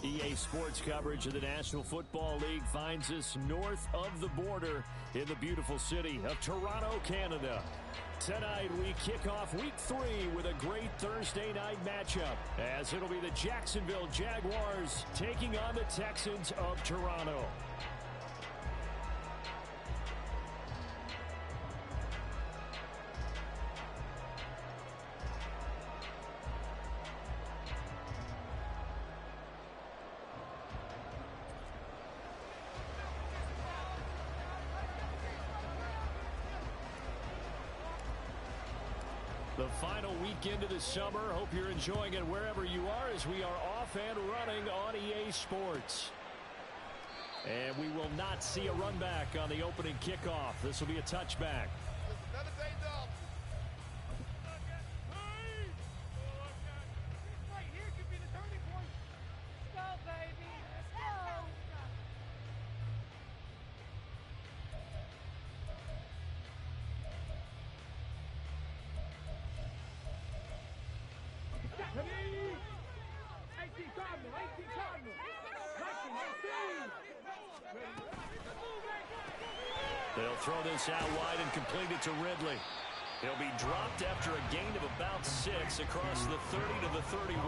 EA Sports coverage of the National Football League finds us north of the border in the beautiful city of Toronto, Canada. Tonight, we kick off Week 3 with a great Thursday night matchup, as it'll be the Jacksonville Jaguars taking on the Texans of Toronto. The final weekend of the summer. Hope you're enjoying it wherever you are as we are off and running on EA Sports. And we will not see a run back on the opening kickoff. This will be a touchback. They'll throw this out wide and complete it to Ridley. He'll be dropped after a gain of about 6 across the 30 to the 31.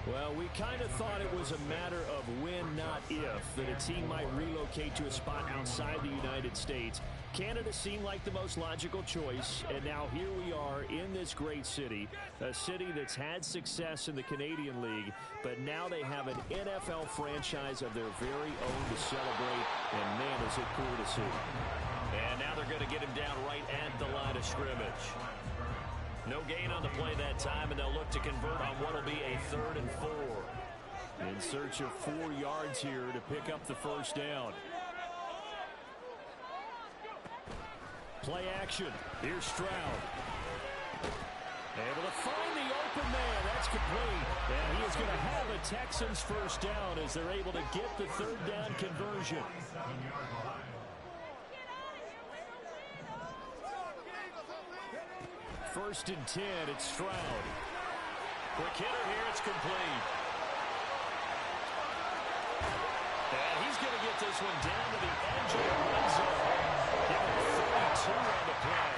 Well, we kind of thought it was a matter of when, not if, that a team might relocate to a spot outside the United States. Canada seemed like the most logical choice, and now here we are in this great city, a city that's had success in the Canadian League, but now they have an NFL franchise of their very own to celebrate, and man, is it cool to see. And now they're going to get him down right at the line of scrimmage. No gain on the play that time, and they'll look to convert on what will be a 3rd and 4. In search of 4 yards here to pick up the first down. Play action. Here's Stroud. Able to find the open man. That's complete. And he is going to have a Texans first down as they're able to get the 3rd down conversion. First and 10, it's Stroud. Quick hitter here, it's complete. And he's going to get this one down to the edge of the red zone. Give him 32 on the play.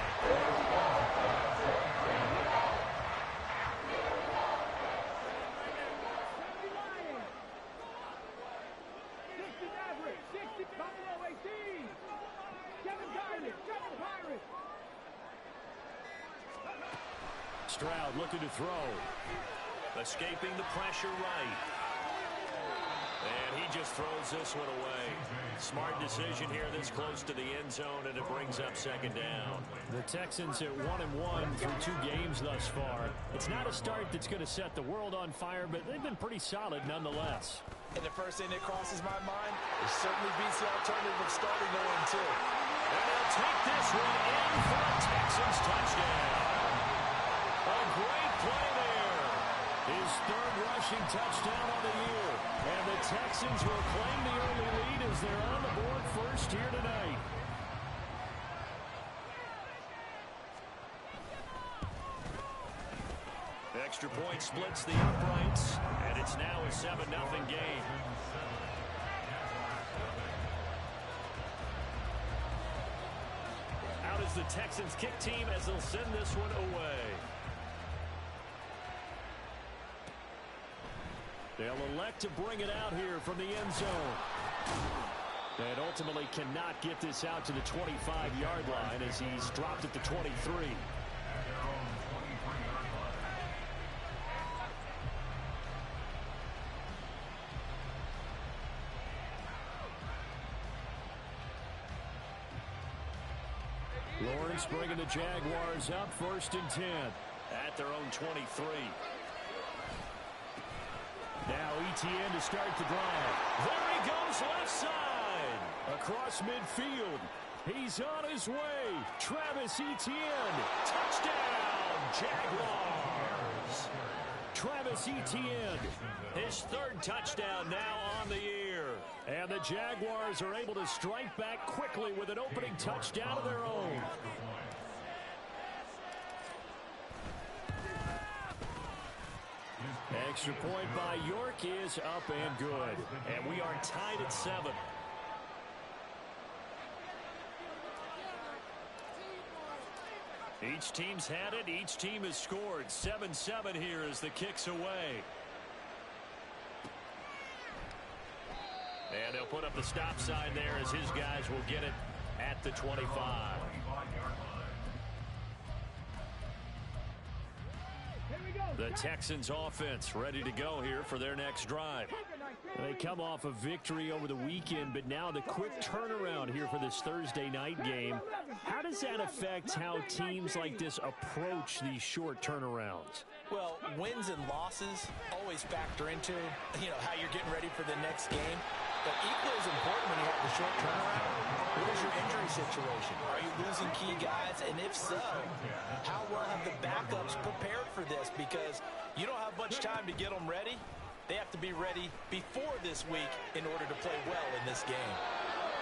Stroud looking to throw. Escaping the pressure right. And he just throws this one away. Smart decision here this close to the end zone, and it brings up 2nd down. The Texans at 1-1 through 2 games thus far. It's not a start that's going to set the world on fire, but they've been pretty solid nonetheless. And the first thing that crosses my mind, it certainly beats the alternative of starting 0-2. And they'll take this one in for a Texans touchdown. A great play there. His 3rd rushing touchdown of the year. And the Texans will claim the early lead as they're on the board first here tonight. Extra point splits the uprights, and it's now a 7-0 game. Out is the Texans kick team as they'll send this one away. They'll elect to bring it out here from the end zone. And ultimately cannot get this out to the 25-yard line as he's dropped at the 23. Lawrence bringing the Jaguars up 1st and 10 at their own 23. Now Etienne to start the drive. There he goes left side. Across midfield. He's on his way. Travis Etienne. Touchdown, Jaguars. Travis Etienne. His 3rd touchdown now on the year. And the Jaguars are able to strike back quickly with an opening touchdown of their own. Extra point by York is up and good. And we are tied at 7. Each team's had it. Each team has scored. 7-7 here as the kick's away. And they'll put up the stop sign there as his guys will get it at the 25. The Texans offense ready to go here for their next drive. They come off a victory over the weekend, but now the quick turnaround here for this Thursday night game. How does that affect how teams like this approach these short turnarounds? Well, wins and losses always factor into, how you're getting ready for the next game. But equally as important when you have the short turnaround, what is your injury situation? Are you losing key guys? And if so, how well have the backups prepared for this? Because you don't have much time to get them ready. They have to be ready before this week in order to play well in this game.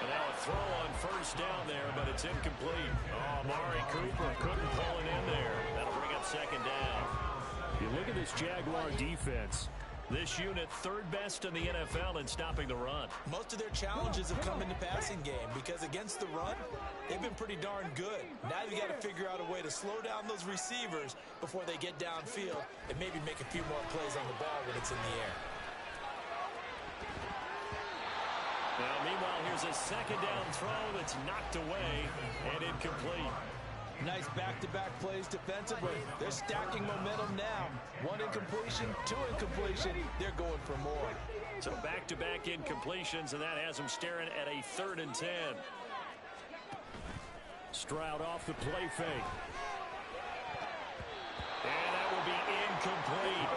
And now a throw on first down there, but it's incomplete. Oh, Amari Cooper couldn't pull it in there. That'll bring up second down. You look at this Jaguar defense. This unit third best in the NFL in stopping the run. Most of their challenges have come in the passing game because against the run, they've been pretty darn good. Now you've got to figure out a way to slow down those receivers before they get downfield and maybe make a few more plays on the ball when it's in the air. Now, meanwhile, here's a second down throw that's knocked away and incomplete. Nice back-to-back plays defensively. They're stacking momentum now. One incompletion, two incompletion. They're going for more. So back-to-back incompletions, and that has them staring at a 3rd and 10. Stroud off the play fake. And that will be incomplete.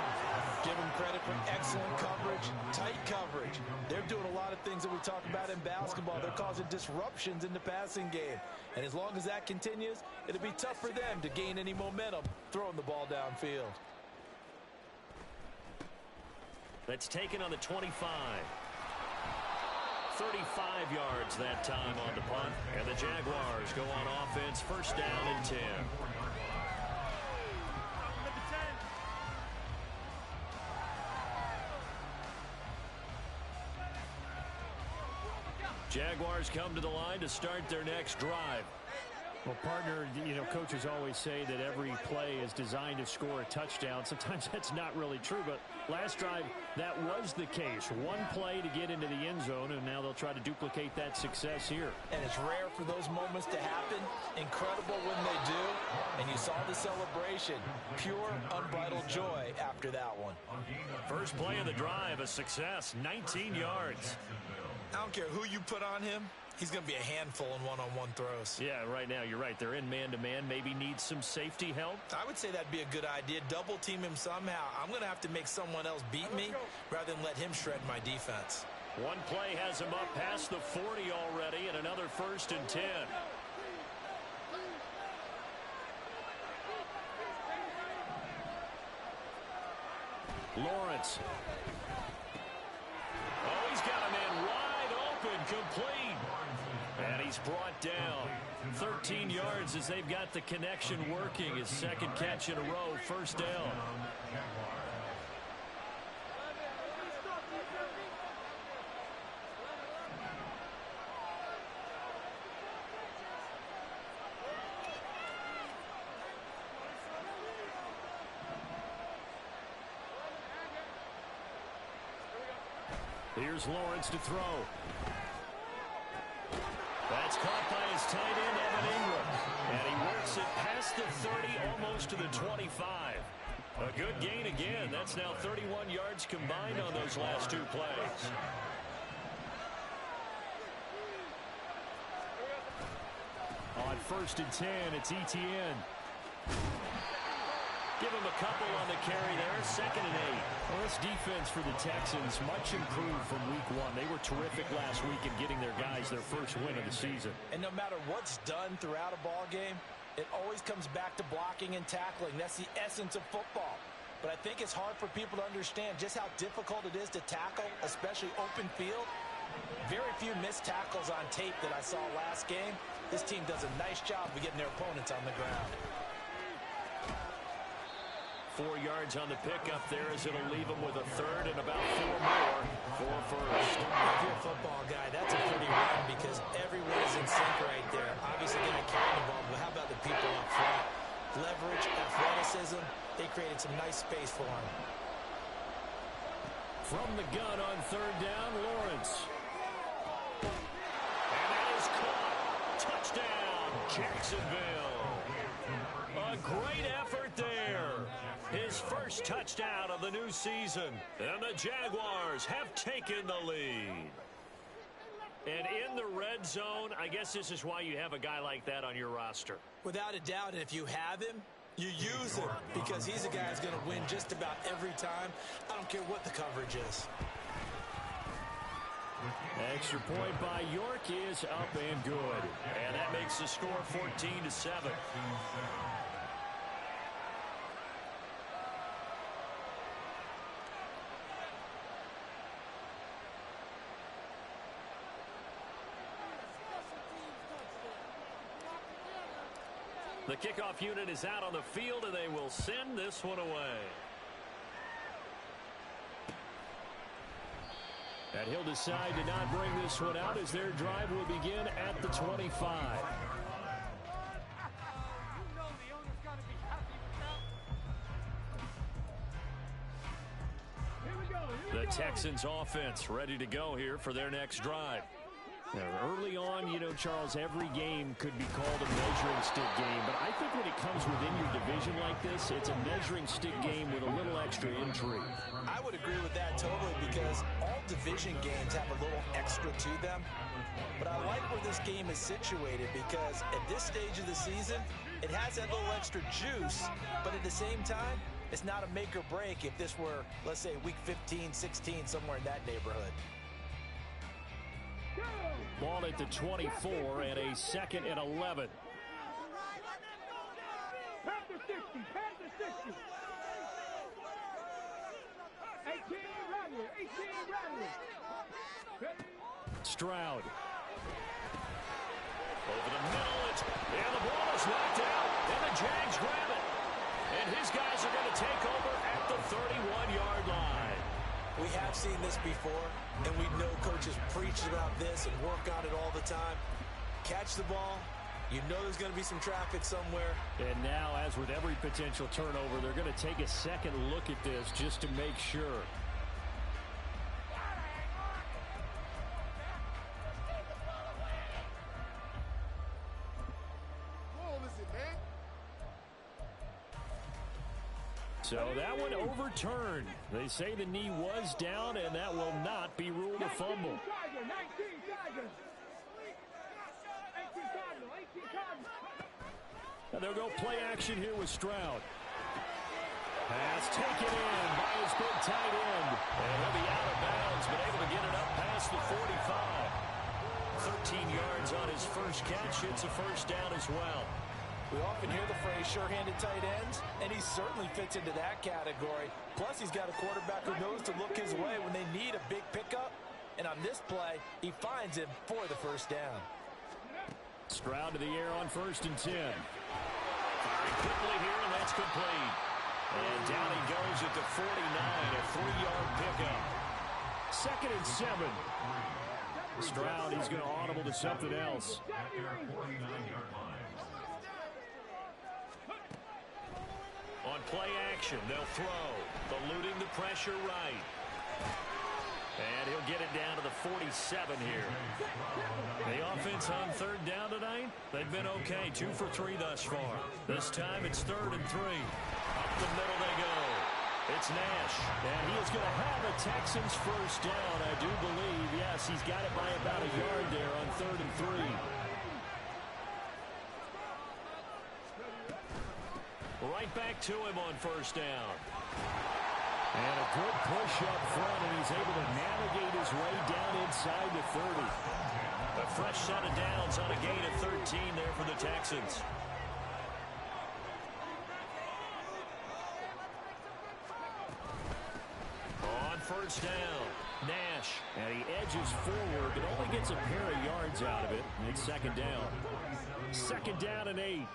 Give them credit for excellent coverage, tight coverage. They're doing a lot of things that we talk about in basketball. They're causing disruptions in the passing game. And as long as that continues, it'll be tough for them to gain any momentum throwing the ball downfield. That's taken on the 25. 35 yards that time on the punt. And the Jaguars go on offense, first down and 10. Jaguars come to the line to start their next drive. Well, partner, coaches always say that every play is designed to score a touchdown. Sometimes that's not really true, but last drive, that was the case. One play to get into the end zone, and now they'll try to duplicate that success here. And it's rare for those moments to happen. Incredible when they do. And you saw the celebration. Pure, unbridled joy after that one. First play of the drive, a success, 19 yards. I don't care who you put on him. He's going to be a handful in one-on-one throws. Yeah, right now, you're right. They're in man-to-man. Maybe needs some safety help. I would say that'd be a good idea. Double team him somehow. I'm going to have to make someone else beat me rather than let him shred my defense. One play has him up past the 40 already, and another 1st and 10. Lawrence. Oh, he's got a man wide open, complete. And he's brought down 13 yards as they've got the connection working. His second catch in a row, first down. Here's Lawrence to throw. That's caught by his tight end, Evan Ingram. And he works it past the 30, almost to the 25. A good gain again. That's now 31 yards combined on those last two plays. On 1st and 10, it's Etienne. Give him a couple on the carry there. 2nd and 8. Well, this defense for the Texans much improved from week 1. They were terrific last week in getting their guys their first win of the season. And no matter what's done throughout a ball game, it always comes back to blocking and tackling. That's the essence of football. But I think it's hard for people to understand just how difficult it is to tackle, especially open field. Very few missed tackles on tape that I saw last game. This team does a nice job of getting their opponents on the ground. 4 yards on the pickup there, as it'll leave him with a third and about 4 more for first. If you're a football guy, that's a pretty run because everyone is in sync right there. Obviously going to carry the ball, but how about the people up front? Leverage, athleticism, they created some nice space for him. From the gun on third down, Lawrence. And that is caught. Touchdown, Jacksonville. A great effort there. His first touchdown of the new season. And the Jaguars have taken the lead. And in the red zone, I guess this is why you have a guy like that on your roster. Without a doubt, and if you have him, you use him because he's a guy who's going to win just about every time. I don't care what the coverage is. Extra point by York is up and good. And that makes the score 14-7. The kickoff unit is out on the field, and they will send this one away. And he'll decide to not bring this one out as their drive will begin at the 25. The Texans offense ready to go here for their next drive. Now, early on, you know, Charles, every game could be called a measuring stick game, but I think when it comes within your division like this, it's a measuring stick game with a little extra intrigue. I would agree with that totally because all division games have a little extra to them. But I like where this game is situated because at this stage of the season, it has that little extra juice, but at the same time, it's not a make or break if this were, let's say, week 15, 16, somewhere in that neighborhood. Ball at the 24 and a 2nd and 11. Stroud. Over the middle, and the ball is knocked out, and the Jags grab it. And his guys are going to take over at the 31-yard line. We have seen this before, and we know coaches preach about this and work on it all the time. Catch the ball. You know there's going to be some traffic somewhere. And now, as with every potential turnover, they're going to take a second look at this just to make sure. So that one overturned. They say the knee was down, and that will not be ruled a fumble. And they'll go play action here with Stroud. Pass taken in by his big tight end. And he'll be out of bounds, but able to get it up past the 45. 13 yards on his first catch. It's a first down as well. We often hear the phrase sure-handed tight ends, and he certainly fits into that category. Plus, he's got a quarterback who knows to look his way when they need a big pickup. And on this play, he finds him for the first down. Stroud to the air on 1st and 10. Firing quickly here, and that's complete. And down he goes at the 49, a 3-yard pickup. 2nd and 7. Stroud, he's going to audible to something else. On play action, they'll throw. Eluding the pressure right. And he'll get it down to the 47 here. The offense on 3rd down tonight, they've been okay. 2 for 3 thus far. This time it's 3rd and 3. Up the middle they go. It's Nash. And he is going to have a Texans first down, I do believe. Yes, he's got it by about a yard there on 3rd and 3. Right back to him on 1st down. And a good push up front, and he's able to navigate his way down inside the 30. A fresh set of downs on a gain of 13 there for the Texans. On 1st down, Nash. And he edges forward, but only gets a pair of yards out of it. And it's 2nd down. 2nd down and 8.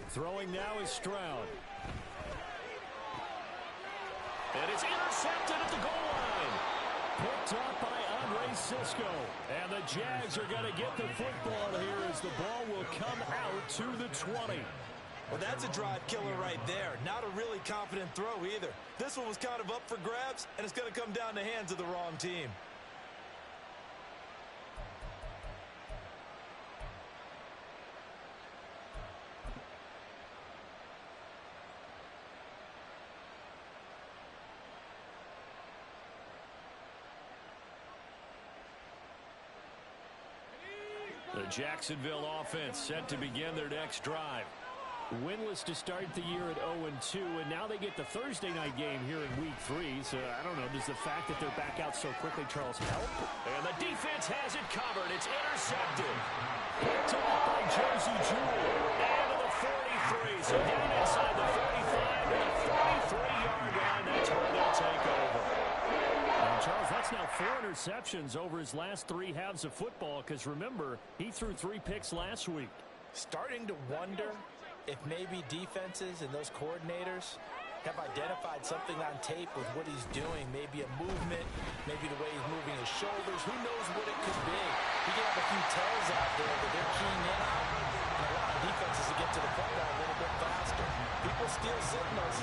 Throwing now is Stroud. And it's intercepted at the goal line. Picked up by Andre Cisco. And the Jags are going to get the football here as the ball will come out to the 20. Well, that's a drive killer right there. Not a really confident throw either. This one was kind of up for grabs, and it's going to come down the hands of the wrong team. The Jacksonville offense set to begin their next drive. Winless to start the year at 0-2, and now they get the Thursday night game here in Week 3. So, I don't know, does the fact that they're back out so quickly, Charles, help? And the defense has it covered. It's intercepted. Picked off by Josie Jewell. And to the 43. So down inside the 45 to the 43-yard line. That's where they'll take over. And Charles, that's now 4 interceptions over his last 3 halves of football, because remember, he threw 3 picks last week. Starting to wonder if maybe defenses and those coordinators have identified something on tape with what he's doing. Maybe a movement, maybe the way he's moving his shoulders. Who knows what it could be? He can have a few tells out there that they're keying in on. And a lot of defenses to get to the football a little bit faster. People steal signals.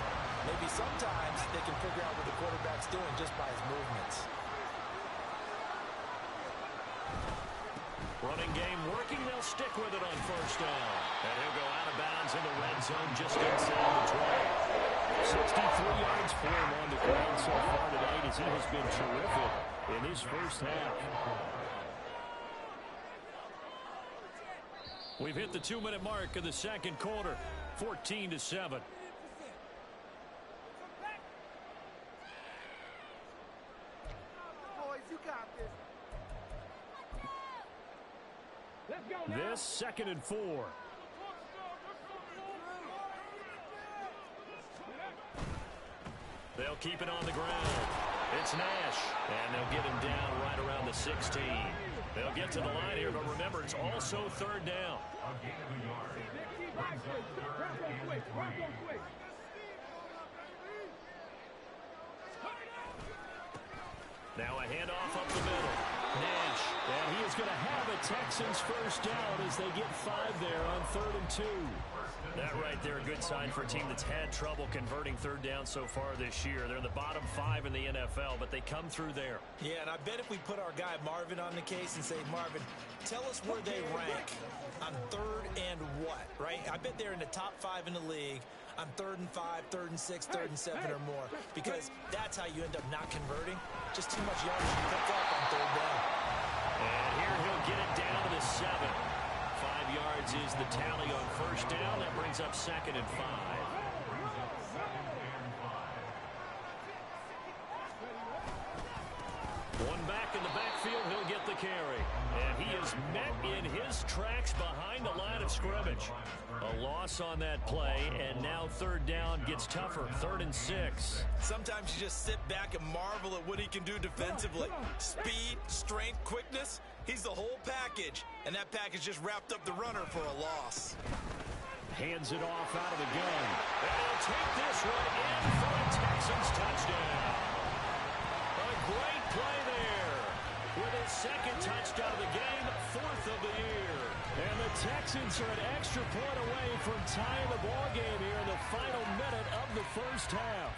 Maybe sometimes they can figure out what the quarterback's doing just by his movements. Running game working. They'll stick with it on first down. And he'll go out of bounds in the red zone just inside the 20. 63 yards for him on the ground so far tonight as he has been terrific in his first half. We've hit the 2-minute mark of the second quarter. 14-7. This 2nd and 4. They'll keep it on the ground. It's Nash. And they'll get him down right around the 16. They'll get to the line here, but remember, it's also 3rd down. Now a handoff up the middle. Nash. And he is going to have a Texans first down as they get 5 there on 3rd and 2. That right there, a good sign for a team that's had trouble converting 3rd down so far this year. They're in the bottom 5 in the NFL, but they come through there. Yeah, and I bet if we put our guy Marvin on the case and say, Marvin, tell us where they rank on 3rd and what, right? I bet they're in the top 5 in the league on 3rd and 5, 3rd and 6, 3rd and 7 or more, because that's how you end up not converting. Just too much yardage to pick up on 3rd down. And here he'll get it down to the 7. 5 yards is the tally on first down. That brings up 2nd and 5. One back in the backfield, he'll get the carry. And he is met in his tracks behind the line of scrimmage. A loss on that play, and now 3rd down gets tougher. 3rd and 6. Sometimes you just sit back and marvel at what he can do defensively. Speed, strength, quickness. He's the whole package, and that package just wrapped up the runner for a loss. Hands it off out of the gun. And he'll take this one in for a Texans touchdown. A great play there. With his 2nd touchdown of the game, 4th of the year. And the Texans are an extra point away from tying the ball game here in the final minute of the first half.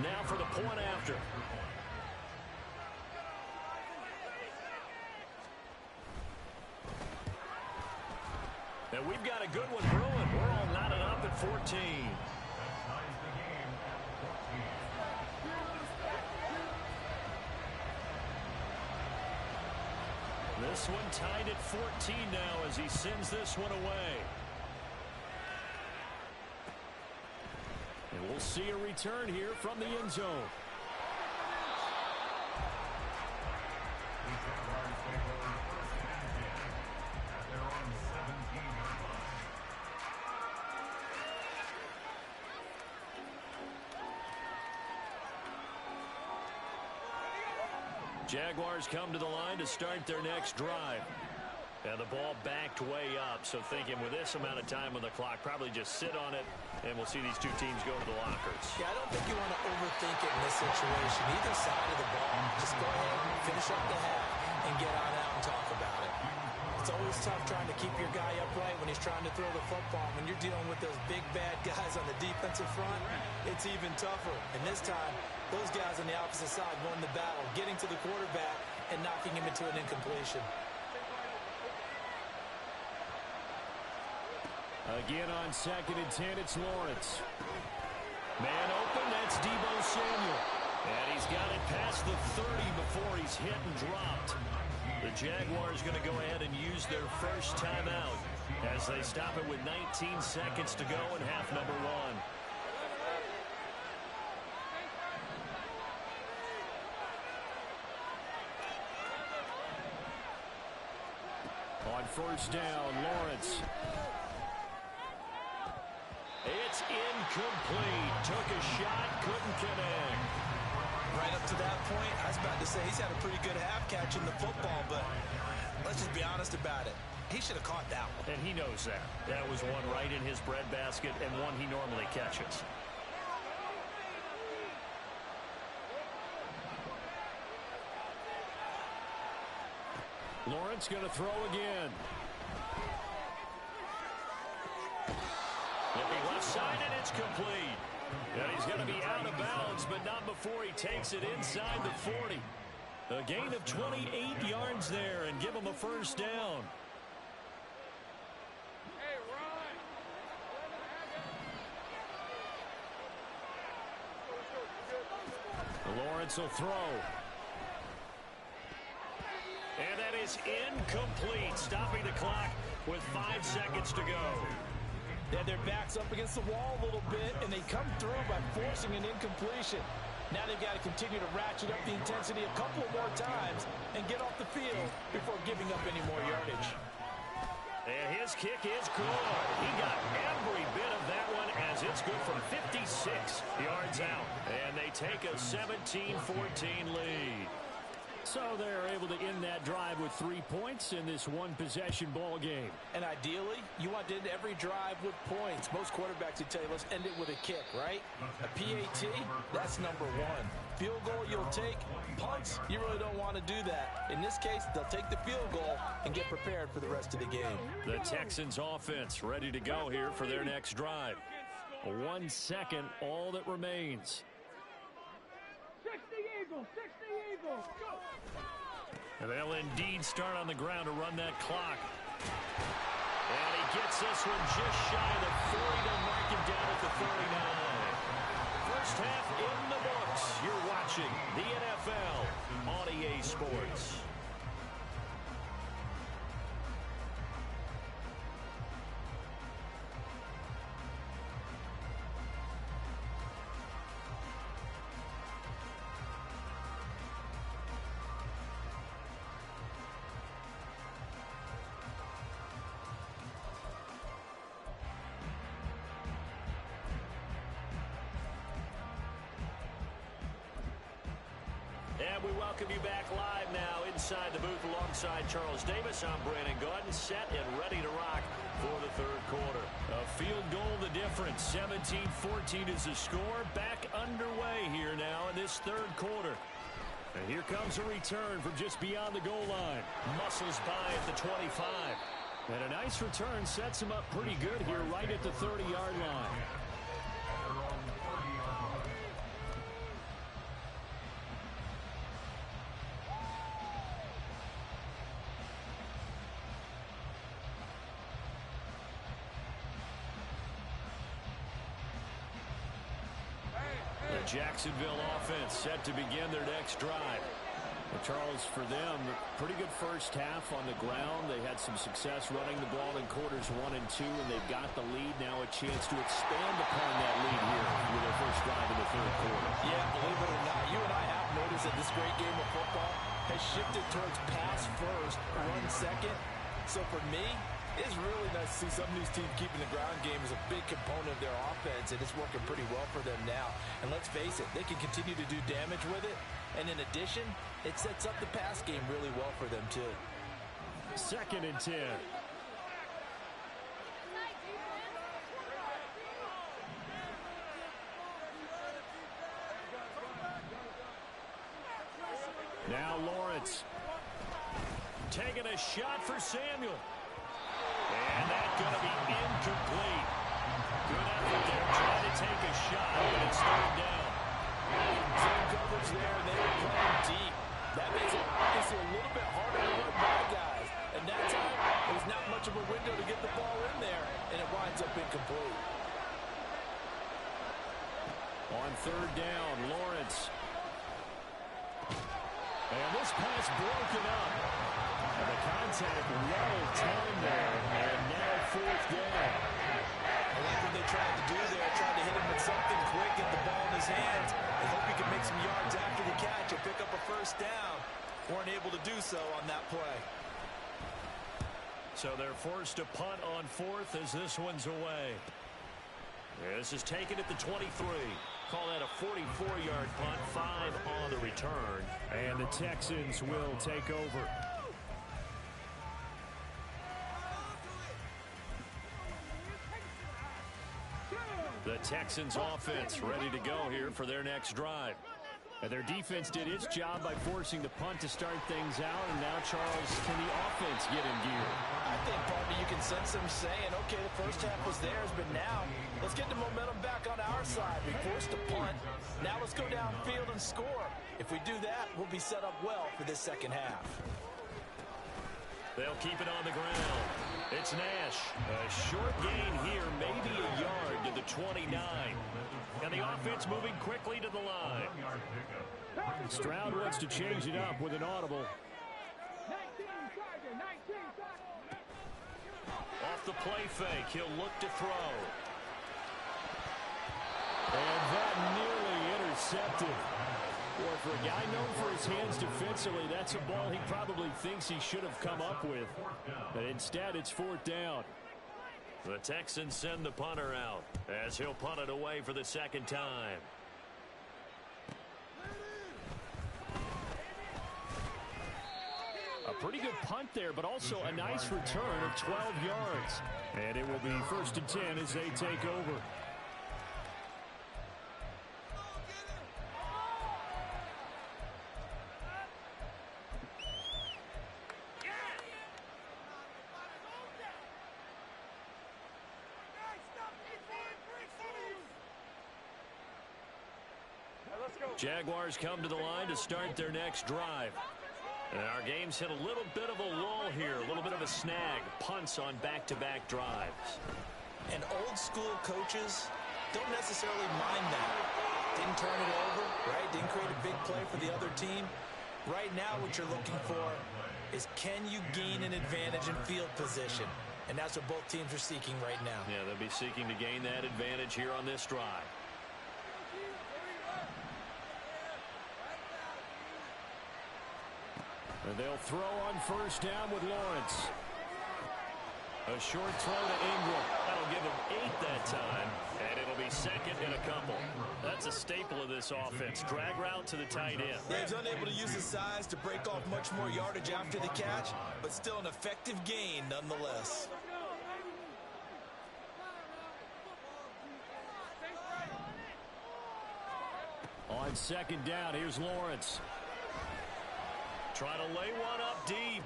Now for the point after. And we've got a good one brewing. We're all knotted up at 14. This one tied at 14 now as he sends this one away. And we'll see a return here from the end zone. Jaguars come to the line to start their next drive. And the ball backed way up, so thinking with this amount of time on the clock, probably just sit on it, and we'll see these two teams go to the lockers. Yeah, I don't think you want to overthink it in this situation. Either side of the ball, just go ahead and finish up the half and get on out and talk about it. It's always tough trying to keep your guy upright when he's trying to throw the football. When you're dealing with those big, bad guys on the defensive front, it's even tougher. And this time, those guys on the opposite side won the battle, getting to the quarterback and knocking him into an incompletion. Again on 2nd and 10, it's Lawrence. Man open, that's Deebo Samuel. And he's got it past the 30 before he's hit and dropped. The Jaguars going to go ahead and use their first timeout as they stop it with 19 seconds to go in half number 1. On first down, Lawrence. It's incomplete. Took a shot, couldn't connect. Right up to that point, I was about to say he's had a pretty good half catching the football, but let's just be honest about it. He should have caught that one. And he knows that. That was one right in his breadbasket and one he normally catches. Lawrence going to throw again. Looking left side, and it's complete. And he's going to be out of bounds, but not before he takes it inside the 40. A gain of 28 yards there, and give him a first down. Lawrence will throw. And that is incomplete, stopping the clock with 5 seconds to go. Yeah, their back's up against the wall a little bit, and they come through by forcing an incompletion. Now they've got to continue to ratchet up the intensity a couple more times and get off the field before giving up any more yardage. And his kick is good. He got every bit of that one as it's good from 56 yards out. And they take a 17-14 lead. So they're able to end that drive with 3 points in this one-possession ball game. And ideally, you want to end every drive with points. Most quarterbacks would tell you, let's end it with a kick, right? A PAT, that's number 1. Field goal you'll take. Punts, you really don't want to do that. In this case, they'll take the field goal and get prepared for the rest of the game. The Texans offense ready to go here for their next drive. 1 second, all that remains. 60 Eagles, 60 Eagles, go! And they'll indeed start on the ground to run that clock. And he gets this one just shy of the 40 to mark him down at the 39. First half in the books. You're watching the NFL on EA Sports. And we welcome you back live now inside the booth alongside Charles Davis. I'm Brandon Gaudin, set and ready to rock for the third quarter. A field goal the difference. 17-14 is the score. Back underway here now in this third quarter. And here comes a return from just beyond the goal line. Muscles by at the 25. And a nice return sets him up pretty good here right at the 30-yard line. Jacksonville offense set to begin their next drive. Well, Charles, for them, pretty good first half on the ground. They had some success running the ball in quarters 1 and 2, and they've got the lead. Now a chance to expand upon that lead here with their first drive in the third quarter. Yeah, believe it or not, you and I have noticed that this great game of football has shifted towards pass first, run second. So for me, it's really nice to see some of these teams keeping the ground game as a big component of their offense, and it's working pretty well for them now. And let's face it, they can continue to do damage with it, And in addition, it sets up the pass game really well for them, too. 2nd and 10. Now Lawrence. Taking a shot for Samuel. And that's going to be incomplete. Good effort there, trying to take a shot, but it's 3rd down. Zone coverage there, and they were playing deep. That makes it obviously a little bit harder to run by guys. And that time, there's not much of a window to get the ball in there, and it winds up incomplete. On 3rd down, Lawrence. And this pass broken up. And the contact well timed there. And now 4th down. I like what they tried to do there, tried to hit him with something quick, get the ball in his hands, and hope he can make some yards after the catch or pick up a 1st down. Weren't able to do so on that play. So they're forced to punt on 4th as this one's away. This is taken at the 23. Call that a 44-yard punt, 5 on the return. And the Texans will take over. The Texans offense ready to go here for their next drive. And their defense did its job by forcing the punt to start things out. And now, Charles, can the offense get in gear? I think, partner, you can sense them saying, okay, the 1st half was theirs, but now let's get the momentum back on our side. We forced a punt. Now let's go downfield and score. If we do that, we'll be set up well for this 2nd half. They'll keep it on the ground. It's Nash. A short gain here, maybe a yard to the 29. And the offense moving quickly to the line. Stroud wants to change it up with an audible. Off the play fake, he'll look to throw. And that nearly intercepted. Boy, for a guy known for his hands defensively, that's a ball he probably thinks he should have come up with. But instead, it's 4th down. The Texans send the punter out as he'll punt it away for the 2nd time. A pretty good punt there, but also a nice return of 12 yards. And it will be 1st and 10 as they take over. Jaguars come to the line to start their next drive. And our game's hit a little bit of a lull here, a little bit of a snag. Punts on back-to-back drives. And old-school coaches don't necessarily mind that. Didn't turn it over, right? Didn't create a big play for the other team. Right now what you're looking for is can you gain an advantage in field position? And that's what both teams are seeking right now. Yeah, they'll be seeking to gain that advantage here on this drive. And they'll throw on 1st down with Lawrence. A short throw to Ingram. That'll give him 8 that time. And it'll be 2nd and a couple. That's a staple of this offense. Drag route to the tight end. Yeah, he's unable to use his size to break off much more yardage after the catch, but still an effective gain nonetheless. On 2nd down, here's Lawrence. Trying to lay one up deep.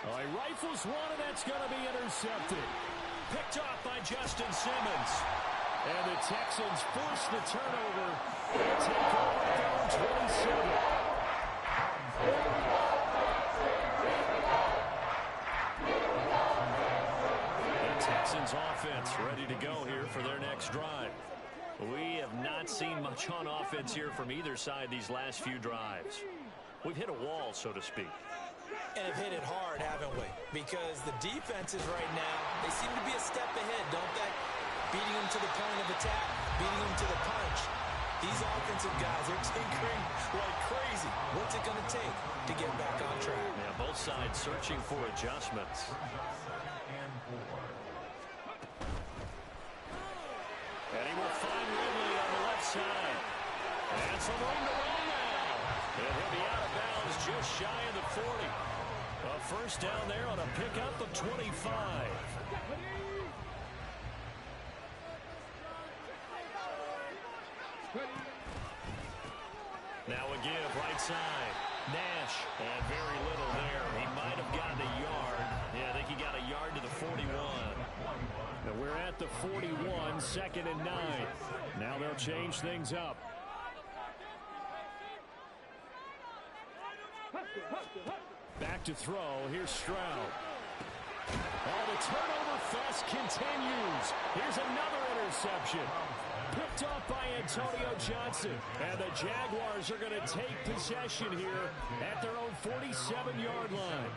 Oh, he rifles one, and that's going to be intercepted. Picked off by Justin Simmons. And the Texans force the turnover. They take over at their own 27. The Texans offense ready to go here for their next drive. We have not seen much on offense here from either side these last few drives. We've hit a wall, so to speak. And have hit it hard, haven't we? Because the defenses right now, they seem to be a step ahead, don't they? Beating them to the point of attack, beating them to the punch. These offensive guys are tinkering like crazy. What's it going to take to get back on track? Yeah, both sides searching for adjustments. And he will find Ridley on the left side. And some room to run now. And just shy of the 40. A first down there on a pickup of 25. Now a give right side. Nash, and very little there. He might have gotten a yard. Yeah, I think he got a yard to the 41. Now we're at the 41, 2nd and 9. Now they'll change things up. Back to throw. Here's Stroud. Oh, the turnover fest continues. Here's another interception. Picked off by Antonio Johnson. And the Jaguars are going to take possession here at their own 47-yard line.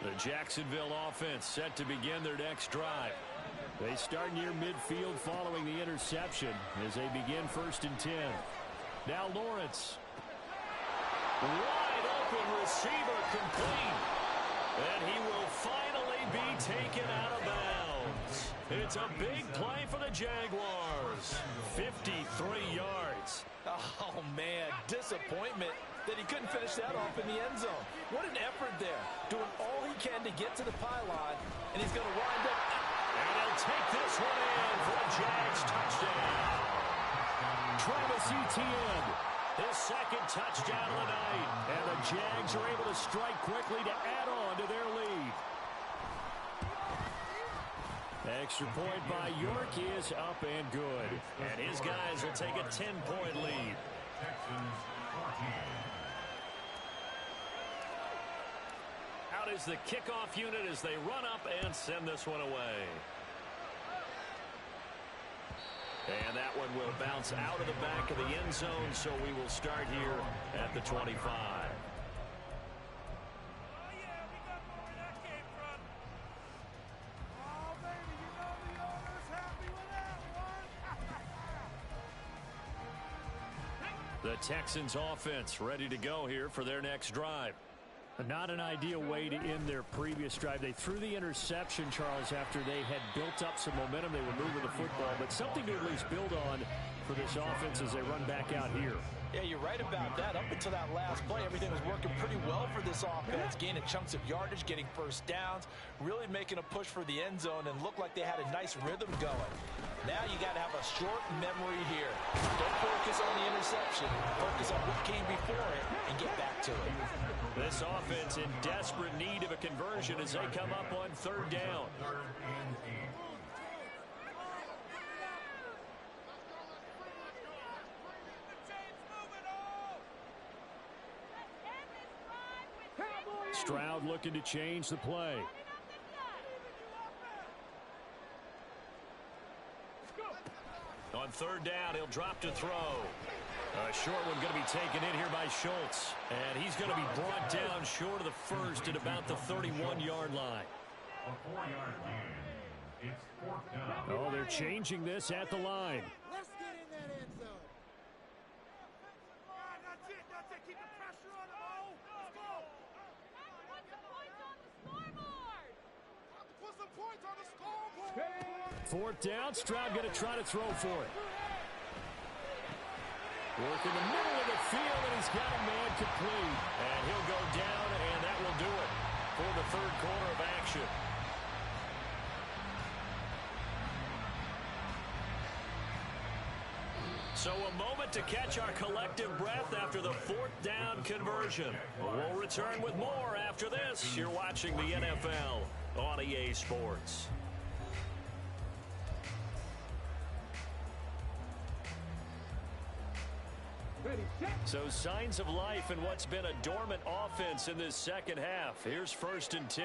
The Jacksonville offense set to begin their next drive. They start near midfield following the interception as they begin 1st and 10. Now Lawrence. Wide open receiver complete. And he will finally be taken out of bounds. It's a big play for the Jaguars. 53 yards. Oh, man, disappointment that he couldn't finish that off in the end zone. What an effort there, doing all he can to get to the pylon, and he's going to wind up. And he'll take this one in for a Jags touchdown. Travis Etienne, his 2nd touchdown of the night. And the Jags are able to strike quickly to add on to their lead. Extra point by York is up and good. And his guys will take a 10-point lead. Out is the kickoff unit as they run up and send this one away. And that one will bounce out of the back of the end zone, so we will start here at the 25. The Texans offense ready to go here for their next drive. Not an ideal way to end their previous drive. They threw the interception, Charles, after they had built up some momentum. They were moving the football, but something to at least build on for this offense as they run back out here. Yeah, you're right about that. Up until that last play, everything was working pretty well for this offense, gaining chunks of yardage, getting first downs, really making a push for the end zone, and looked like they had a nice rhythm going. Now you got to have a short memory here. Don't focus on the interception. Focus on what came before it and get back to it. This offense in desperate need of a conversion as they come up on 3rd down. Stroud looking to change the play. On 3rd down, he'll drop to throw. A short one going to be taken in here by Schultz. And he's going to be brought down short of the first at about the 31-yard line. Oh, they're changing this at the line. Let's get in that end zone. That's it. Keep the pressure on him, oh. Let's go. Put some points on the scoreboard. Put some points on the scoreboard. 4th down, Stroud going to try to throw for it. Work in the middle of the field, and he's got a man complete. And he'll go down, and that will do it for the 3rd quarter of action. So a moment to catch our collective breath after the 4th down conversion. We'll return with more after this. You're watching the NFL on EA Sports. So signs of life in what's been a dormant offense in this 2nd half. Here's 1st and 10.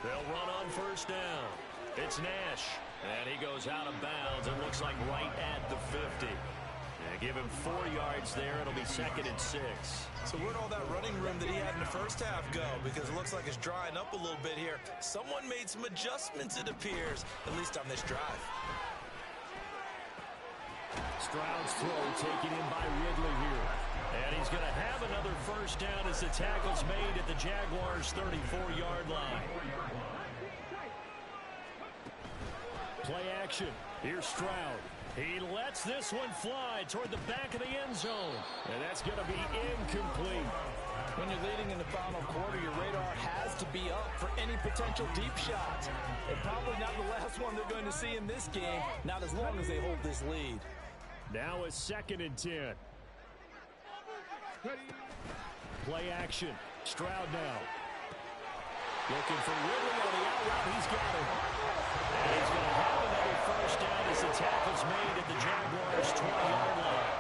They'll run on 1st down. It's Nash. And he goes out of bounds. It looks like right at the 50. Give him 4 yards there. It'll be 2nd and 6. So where'd all that running room that he had in the first half go? Because it looks like it's drying up a little bit here. Someone made some adjustments, it appears, at least on this drive. Stroud's throw taken in by Ridley here. And he's going to have another 1st down as the tackle's made at the Jaguars' 34-yard line. action. Here's Stroud. He lets this one fly toward the back of the end zone. And that's going to be incomplete. When you're leading in the final quarter, your radar has to be up for any potential deep shots. And probably not the last one they're going to see in this game, not as long as they hold this lead. Now a 2nd and 10. Play action. Stroud now. Looking for Ridley on the out route. He's got it. And he's going to have another first down as the tackle's made at the Jaguars' 20-yard line.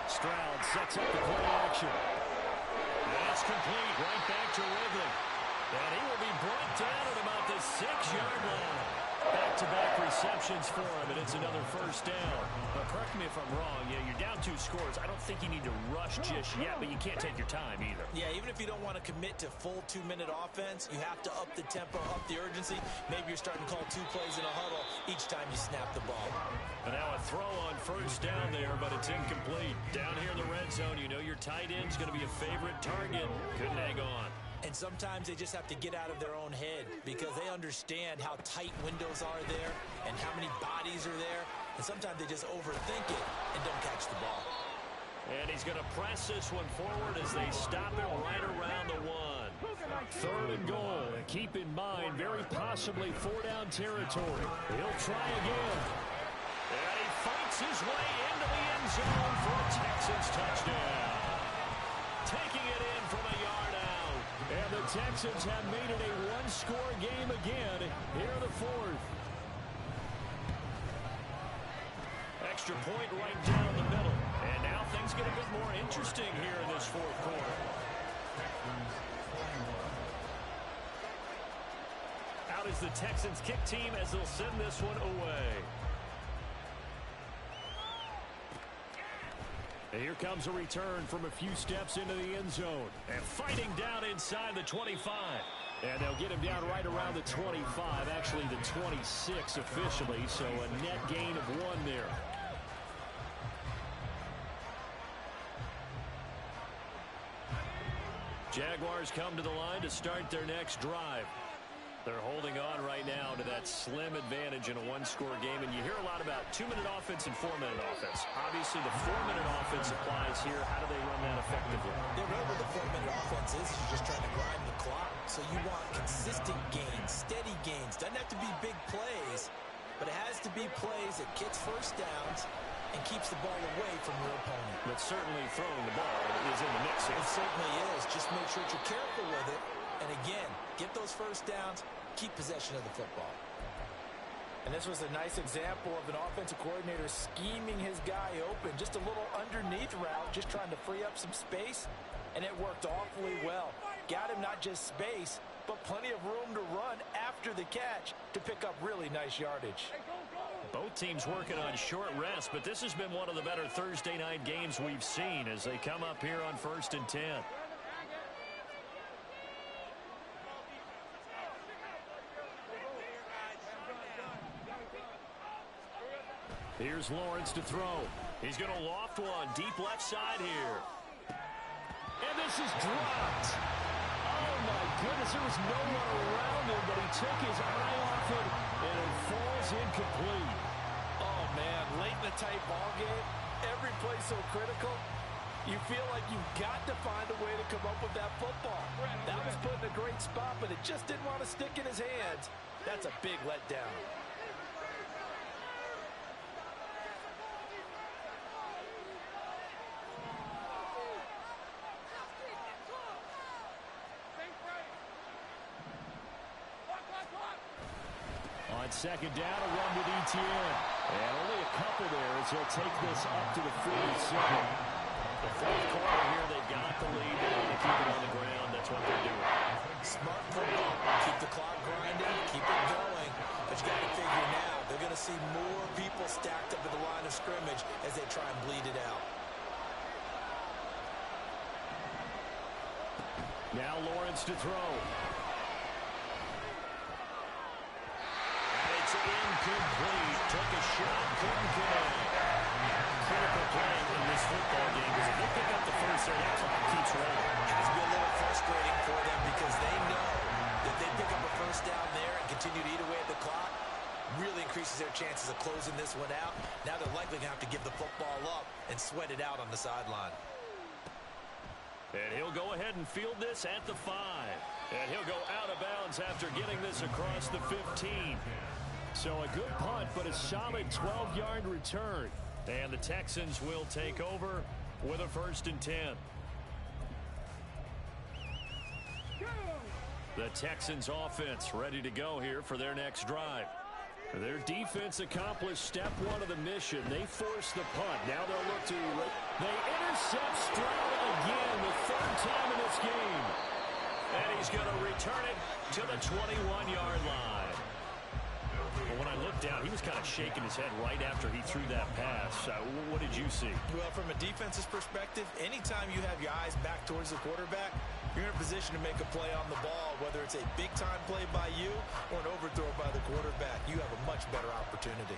Stroud sets up the play action. That's complete. Right back to Ridley. And he will be brought down at about the 6-yard line. Back-to-back receptions for him, and it's another first down. But correct me if I'm wrong. Yeah, you're down 2 scores. I don't think you need to rush just yet, but you can't take your time either. Yeah, even if you don't want to commit to full 2-minute offense, you have to up the tempo, up the urgency. Maybe you're starting to call 2 plays in a huddle each time you snap the ball. And now a throw on first down there, but it's incomplete. Down here in the red zone, you know your tight end's going to be a favorite target. Couldn't hang on. And sometimes they just have to get out of their own head because they understand how tight windows are there and how many bodies are there. And sometimes they just overthink it and don't catch the ball. And he's going to press this one forward as they stop it right around the 1. 3rd and goal. And keep in mind, very possibly 4-down territory. He'll try again. And he fights his way into the end zone for a Texans touchdown. Taking it in from a yard out. And the Texans have made it a 1-score game again here in the 4th. Extra point right down the middle. And now things get a bit more interesting here in this 4th quarter. Out is the Texans kick team as they'll send this one away. And here comes a return from a few steps into the end zone. And fighting down inside the 25. And they'll get him down right around the 25, actually the 26 officially, so a net gain of 1 there. Jaguars come to the line to start their next drive. They're holding on right now to that slim advantage in a 1-score game, and you hear a lot about 2-minute offense and 4-minute offense. Obviously, the 4-minute offense applies here. How do they run that effectively? Yeah, really what the 4-minute offense is you're just trying to grind the clock. So you want consistent gains, steady gains. Doesn't have to be big plays, but it has to be plays that gets first downs and keeps the ball away from your opponent. But certainly throwing the ball is in the mix here. It certainly is. Just make sure that you're careful with it. And again, get those first downs, keep possession of the football. And this was a nice example of an offensive coordinator scheming his guy open. Just a little underneath route, just trying to free up some space. And it worked awfully well. Got him not just space, but plenty of room to run after the catch to pick up really nice yardage. Both teams working on short rest, but this has been one of the better Thursday night games we've seen as they come up here on 1st and 10. Here's Lawrence to throw. He's going to loft one deep left side here. And this is dropped. Oh, my goodness. There was no one around him, but he took his eye off it, and it falls incomplete. Oh, man, late in the tight ball game, every play so critical. You feel like you've got to find a way to come up with that football. That was put in a great spot, but it just didn't want to stick in his hands. That's a big letdown. On 2nd down, a run with ETN. And only a couple there as he'll take this up to the 47. The 4th quarter here, they've got the lead. They want to keep it on the ground. That's what they're doing. Smart football. Keep the clock grinding. Keep it going. But you got to figure now, they're going to see more people stacked up at the line of scrimmage as they try and bleed it out. Now Lawrence to throw. Incomplete. Took a shot, couldn't connect. Critical play in this football game because if they pick up the first, that clock keeps rolling. Has to be a little frustrating for them because they know that they pick up a first down there and continue to eat away at the clock. really increases their chances of closing this one out. Now they're likely going to have to give the football up and sweat it out on the sideline. And he'll go ahead and field this at the 5. And he'll go out of bounds after getting this across the 15. So a good punt, but a solid 12-yard return. And the Texans will take over with a 1st and 10. The Texans offense ready to go here for their next drive. Their defense accomplished step 1 of the mission. They force the punt. Now they'll look to... They intercept Stroud again, the 3rd time in this game. And he's going to return it to the 21-yard line. But when I looked down, he was kind of shaking his head right after he threw that pass. What did you see? Well, from a defense's perspective, anytime you have your eyes back towards the quarterback, you're in a position to make a play on the ball, whether it's a big-time play by you or an overthrow by the quarterback. You have a much better opportunity.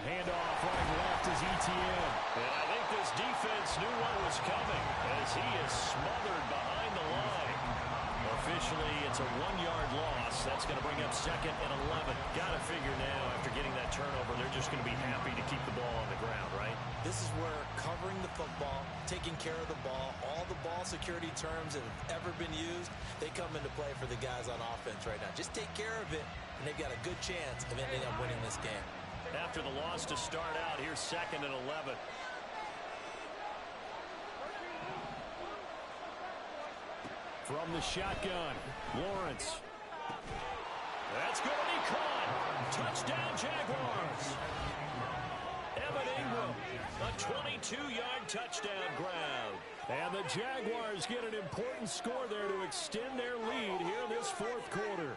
Handoff running left is ETN. And I think this defense knew what was coming as he is smothered behind the line. Officially, it's a 1-yard loss. That's going to bring up 2nd and 11. Got to figure now, after getting that turnover, they're just going to be happy to keep the ball on the ground, right? This is where covering the football, taking care of the ball, all the ball security terms that have ever been used, they come into play for the guys on offense right now. Just take care of it, and they've got a good chance of ending up winning this game. After the loss to start out, here's 2nd and 11. From the shotgun, Lawrence. That's good, and he caught. Touchdown, Jaguars. Evan Ingram, a 22-yard touchdown grab. And the Jaguars get an important score there to extend their lead here in this 4th quarter.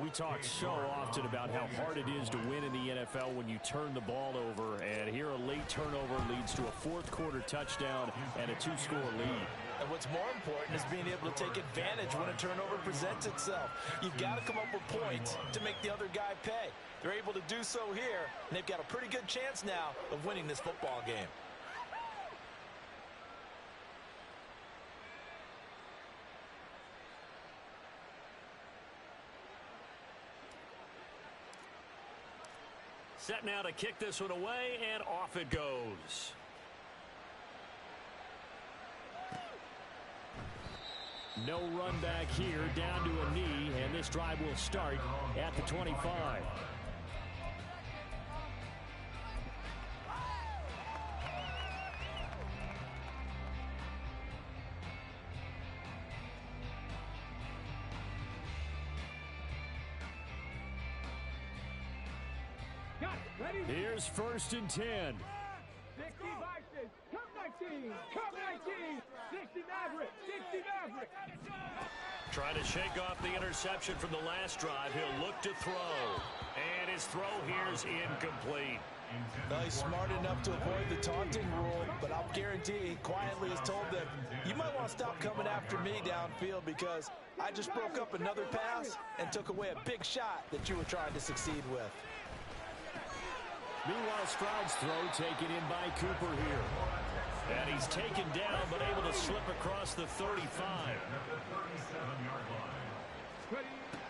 We talk so often about how hard it is to win in the NFL when you turn the ball over, and here a late turnover leads to a 4th quarter touchdown and a 2-score lead. And what's more important is being able to take advantage when a turnover presents itself. You've got to come up with points to make the other guy pay. They're able to do so here, and they've got a pretty good chance now of winning this football game. Set now to kick this one away, and off it goes. No run back here, down to a knee, and this drive will start at the 25. Here's 1st and 10. 60 Vikings, come 19, come 19, 60 Maverick, 60 Maverick. Trying to shake off the interception from the last drive. He'll look to throw. And his throw here is incomplete. Well, he's smart enough to avoid the taunting rule, but I'll guarantee he quietly has told them, you might want to stop coming after me downfield because I just broke up another pass and took away a big shot that you were trying to succeed with. Meanwhile, Stroud's throw taken in by Cooper here. And he's taken down, but able to slip across the 35.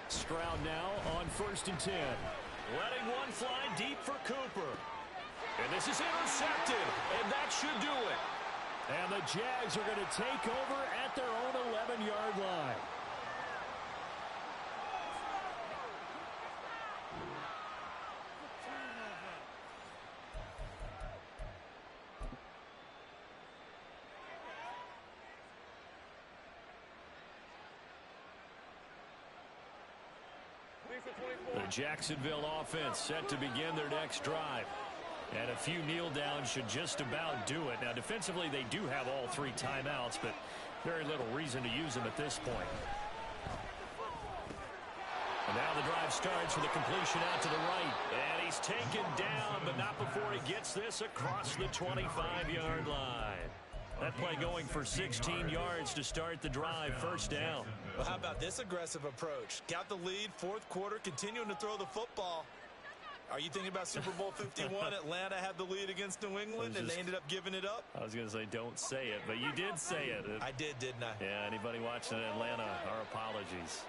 Stroud now on 1st and 10. Letting one fly deep for Cooper. And this is intercepted, and that should do it. And the Jags are going to take over at their own 11-yard line. The Jacksonville offense set to begin their next drive. And a few kneel downs should just about do it. Now, defensively, they do have all 3 timeouts, but very little reason to use them at this point. And now the drive starts with a completion out to the right. And he's taken down, but not before he gets this across the 25-yard line. That play going for 16 yards to start the drive, 1st down. Well, how about this aggressive approach? Got the lead, 4th quarter, continuing to throw the football. Are you thinking about Super Bowl 51? Atlanta had the lead against New England, and they ended up giving it up? I was going to say don't say it, but you did say it. I did, didn't I? Yeah, anybody watching in Atlanta, our apologies.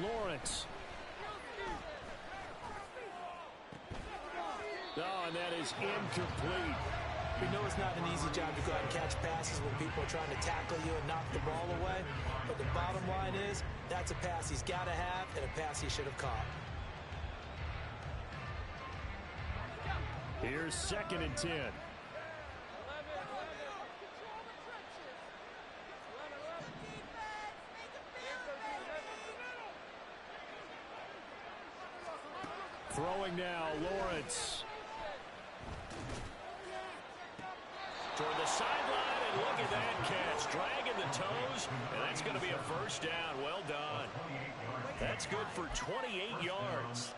Lawrence. Oh, and that is incomplete. We know it's not an easy job to go out and catch passes when people are trying to tackle you and knock the ball away. But the bottom line is, that's a pass he's got to have and a pass he should have caught. Here's 2nd and 10. Throwing now, Lawrence. Toward the sideline, and look at that catch. Dragging the toes, and that's going to be a first down. Well done. That's good for 28 yards.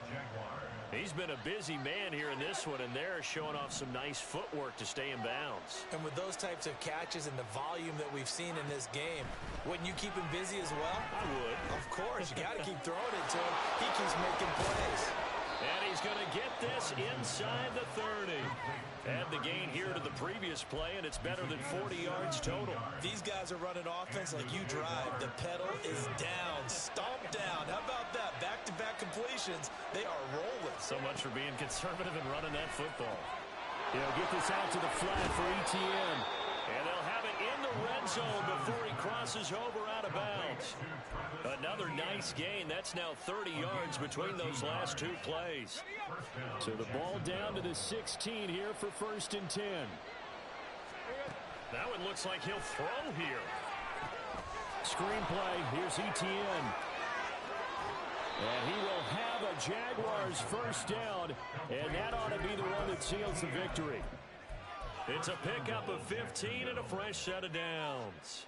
He's been a busy man here in this one, and they're showing off some nice footwork to stay in bounds. And with those types of catches and the volume that we've seen in this game, wouldn't you keep him busy as well? I would. Of course. You got to keep throwing it to him. He keeps making plays. And he's going to get this inside the 30. Add the gain here to the previous play, and it's better than 40 yards total. These guys are running offense like you drive. The pedal is down, stomp down. How about that? Back-to-back completions. They are rolling. So much for being conservative and running that football. Get this out to the flat for Etienne. And they'll have it in the red zone before he crosses over out of bounds. Another nice gain. That's now 30 yards between those last two plays. So the ball down to the 16 here for 1st and 10. Now it looks like he'll throw here. Screenplay. Here's Etienne. And he will have a Jaguars first down. And that ought to be the one that seals the victory. It's a pickup of 15 and a fresh set of downs.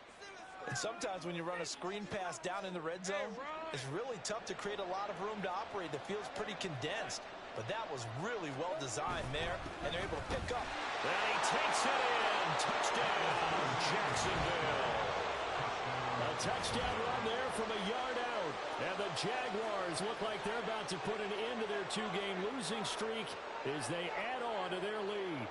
And sometimes when you run a screen pass down in the red zone, it's really tough to create a lot of room to operate. The field's pretty condensed. But that was really well designed there, and they're able to pick up. And he takes it in. Touchdown, Jacksonville. A touchdown run there from a yard out. And the Jaguars look like they're about to put an end to their two-game losing streak as they add on to their lead.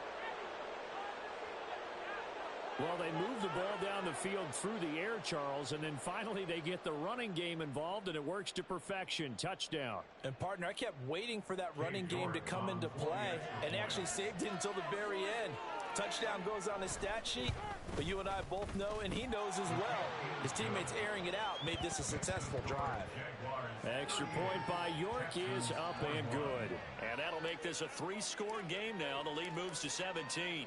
Well, they move the ball down the field through the air, Charles, and then finally they get the running game involved, and it works to perfection. Touchdown. And, partner, I kept waiting for that running game to come into play and actually saved it until the very end. Touchdown goes on his stat sheet, but you and I both know, and he knows as well, his teammates airing it out made this a successful drive. Extra point by York is up and good. And that'll make this a 3-score game now. The lead moves to 17.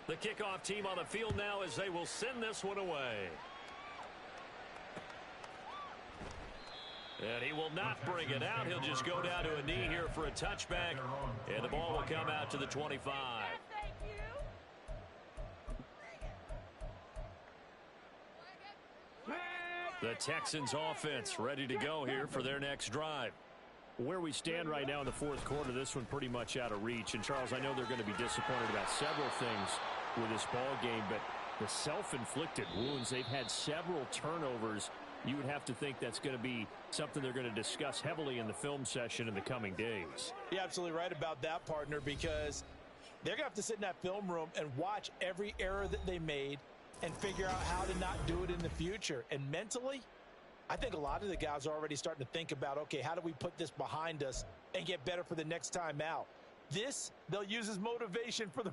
The kickoff team on the field now as they will send this one away. And he will not bring it out. He'll just go down to a knee here for a touchback. And the ball will come out to the 25. The Texans offense ready to go here for their next drive. Where we stand right now in the fourth quarter, this one pretty much out of reach. And, Charles, I know they're going to be disappointed about several things with this ball game, but the self-inflicted wounds, they've had several turnovers. You would have to think that's going to be something they're going to discuss heavily in the film session in the coming days. You're absolutely right about that, partner, because they're going to have to sit in that film room and watch every error that they made and figure out how to not do it in the future. And mentally, I think a lot of the guys are already starting to think about, okay, how do we put this behind us and get better for the next time out? This, they'll use as motivation for the